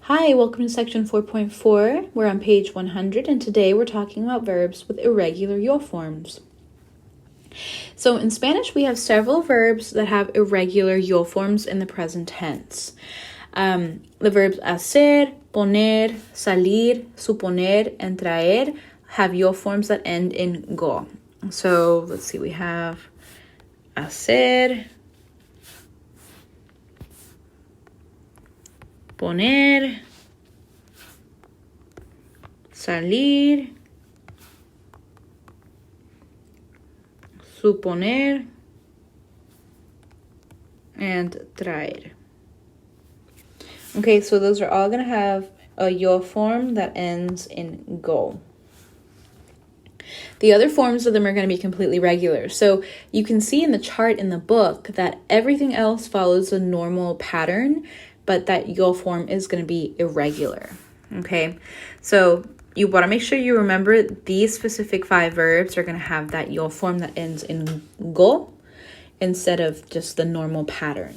Hi, welcome to section 4.4. We're on page 100, and today we're talking about verbs with irregular yo forms. So in Spanish, we have several verbs that have irregular yo forms in the present tense. The verbs hacer, poner, salir, suponer, and traer have yo forms that end in go. So let's see, we have hacer, poner, salir, suponer, and traer. Okay, so those are all going to have a yo form that ends in go. The other forms of them are going to be completely regular. So you can see in the chart in the book that everything else follows a normal pattern, but that yo form is going to be irregular. Okay, so you want to make sure you remember these specific 5 verbs are going to have that yo form that ends in go instead of just the normal pattern.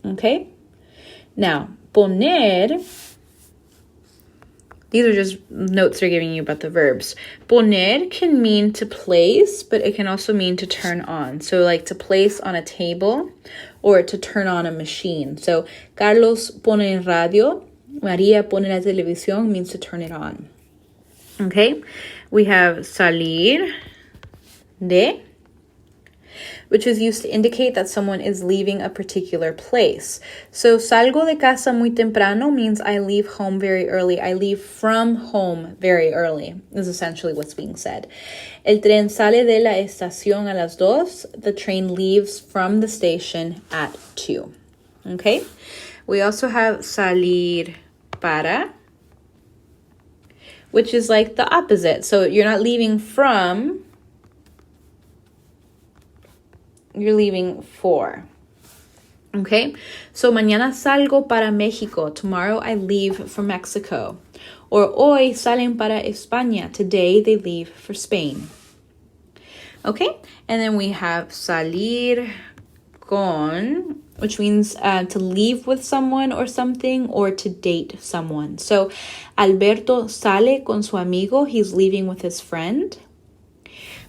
Okay, now poner, these are just notes they're giving you about the verbs. Poner can mean to place, but it can also mean to turn on. So like to place on a table or to turn on a machine. So Carlos pone en radio, María pone la televisión means to turn it on. Okay, we have salir de, which is used to indicate that someone is leaving a particular place. So salgo de casa muy temprano means I leave home very early. I leave from home very early is essentially what's being said. El tren sale de la estación a las 2. The train leaves from the station at 2. Okay, we also have salir para, which is like the opposite. So you're not leaving from, you're leaving for. Okay, so mañana salgo para México. Tomorrow I leave for Mexico. Or hoy salen para España. Today they leave for Spain. Okay, and then we have salir con, which means to leave with someone or something, or to date someone. So Alberto sale con su amigo. He's leaving with his friend.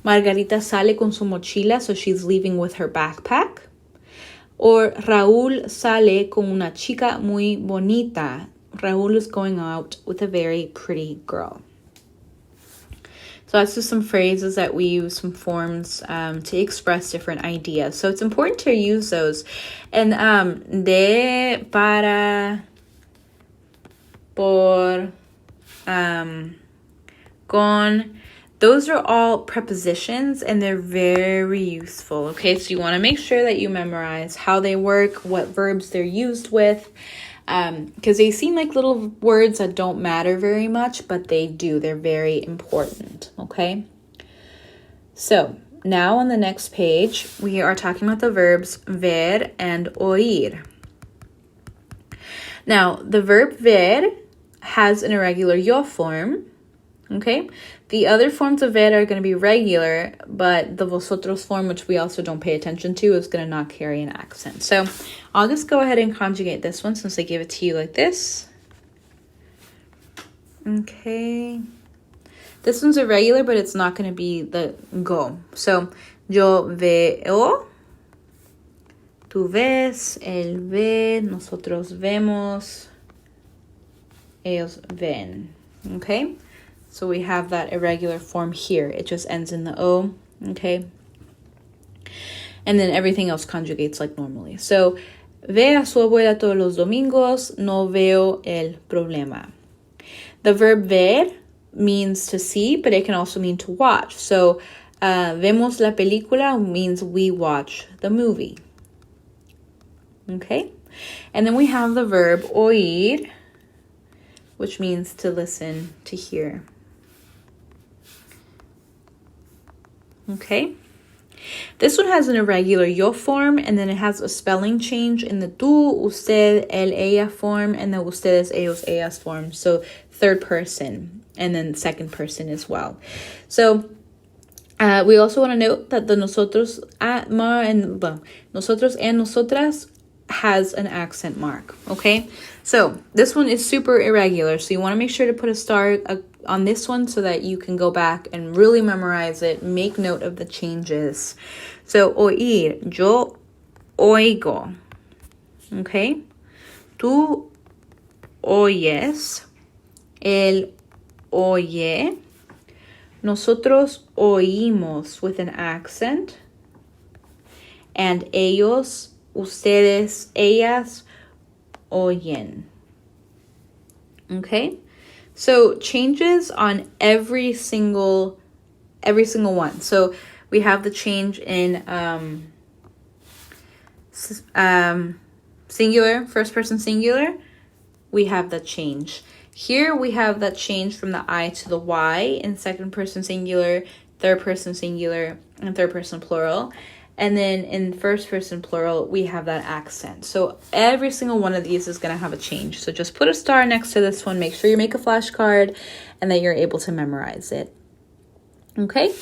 Margarita sale con su mochila, so she's leaving with her backpack. Or Raúl sale con una chica muy bonita. Raúl is going out with a very pretty girl. So that's just some phrases that we use, some forms to express different ideas. So it's important to use those. And de, para, por, con, those are all prepositions and they're very useful, okay? So you want to make sure that you memorize how they work, what verbs they're used with, because they seem like little words that don't matter very much, but they do. They're very important, okay? So now on the next page, we are talking about the verbs ver and oír. Now, the verb ver has an irregular yo form, okay? The other forms of ver are going to be regular, but the vosotros form, which we also don't pay attention to, is going to not carry an accent. So I'll just go ahead and conjugate this one since I give it to you like this. Okay. This one's irregular, but it's not going to be the go. So yo veo, tú ves, él ve, nosotros vemos, ellos ven. Okay? So we have that irregular form here. It just ends in the O, okay? And then everything else conjugates like normally. So, ve a su abuela todos los domingos, no veo el problema. The verb ver means to see, but it can also mean to watch. So, vemos la película means we watch the movie. Okay? And then we have the verb oír, which means to listen, to hear. Okay, this one has an irregular yo form, and then it has a spelling change in the tú, usted, él, ella form, and the ustedes, ellos, ellas form. So third person, and then second person as well. So we also want to note that the nosotros and nosotras has an accent mark. Okay, So this one is super irregular. So you want to make sure to put a star on this one so that you can go back and really memorize it. Make note of the changes. So oír, yo oigo. Okay? Tú oyes. Él oye. Nosotros oímos with an accent. And ellos, ustedes, ellas oyen. Okay? So changes on every single one. So we have the change in singular, first person singular. We have that change. Here we have that change from the I to the Y in second person singular, third person singular, and third person plural. And then in first person plural, we have that accent. So every single one of these is going to have a change. So just put a star next to this one. Make sure you make a flashcard and that you're able to memorize it. Okay?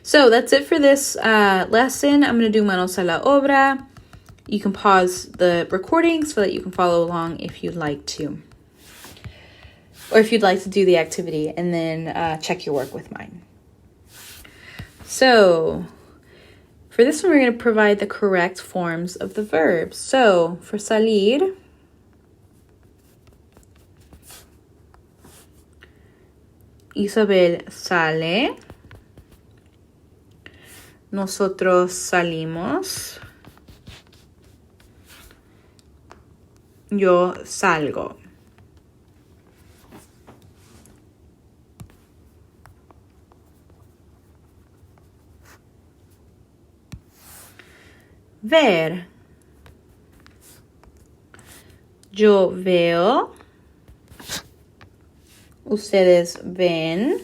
So that's it for this lesson. I'm going to do manos a la obra. You can pause the recording so that you can follow along if you'd like to. Or if you'd like to do the activity and then check your work with mine. So for this one, we're going to provide the correct forms of the verbs. So for salir, Isabel sale. Nosotros salimos. Yo salgo. Ver. Yo veo. Ustedes ven.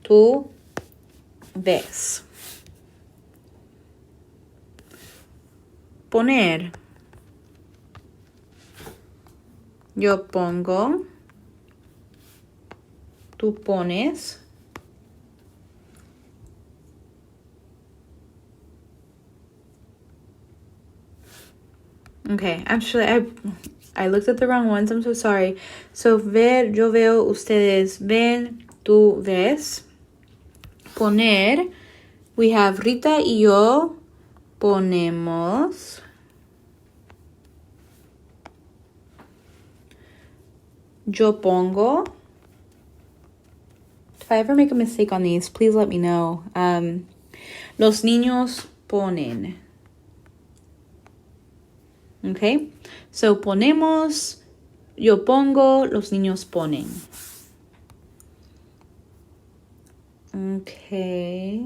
Tú ves. Poner. Yo pongo. Tú pones. Okay, actually, I looked at the wrong ones. I'm so sorry. So, ver, yo veo, ustedes ven, tú ves. Poner, we have Rita y yo ponemos. Yo pongo. If I ever make a mistake on these, please let me know. Los niños ponen. Okay, so ponemos, yo pongo, los niños ponen. Okay.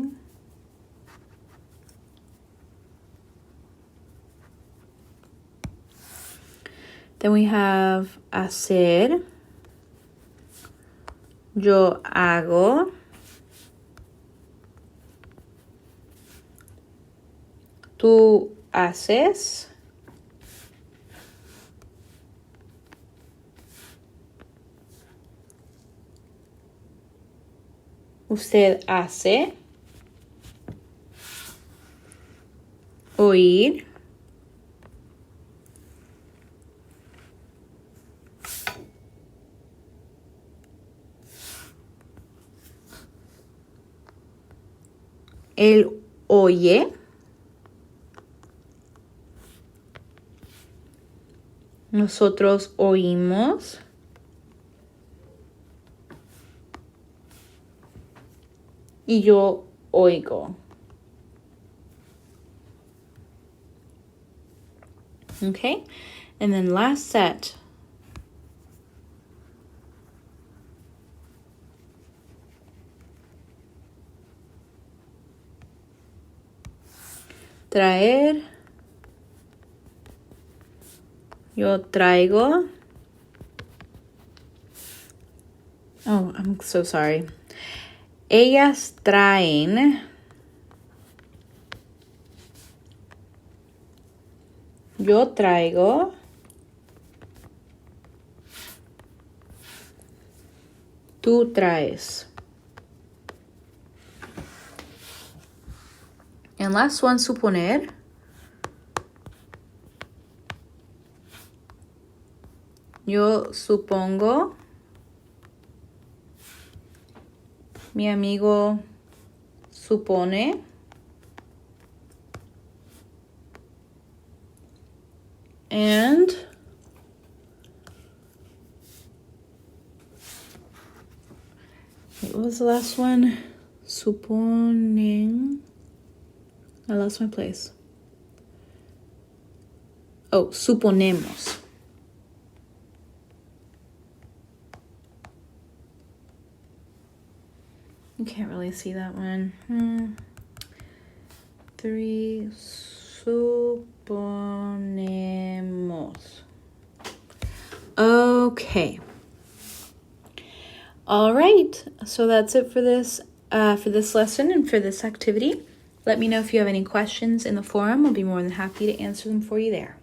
Then we have hacer. Yo hago. Tú haces. Usted hace. Oír. Él oye. Nosotros oímos. Y yo oigo. Okay, and then last set. Traer. Yo traigo. Oh, I'm so sorry. Ellas traen. Yo traigo. Tú traes. And last one, suponer. Yo supongo. Mi amigo supone. And what was the last one? Suponing. I lost my place. Oh, suponemos. You can't really see that one. 3. Suponemos. Okay. All right. So that's it for this lesson and for this activity. Let me know if you have any questions in the forum. I'll be more than happy to answer them for you there.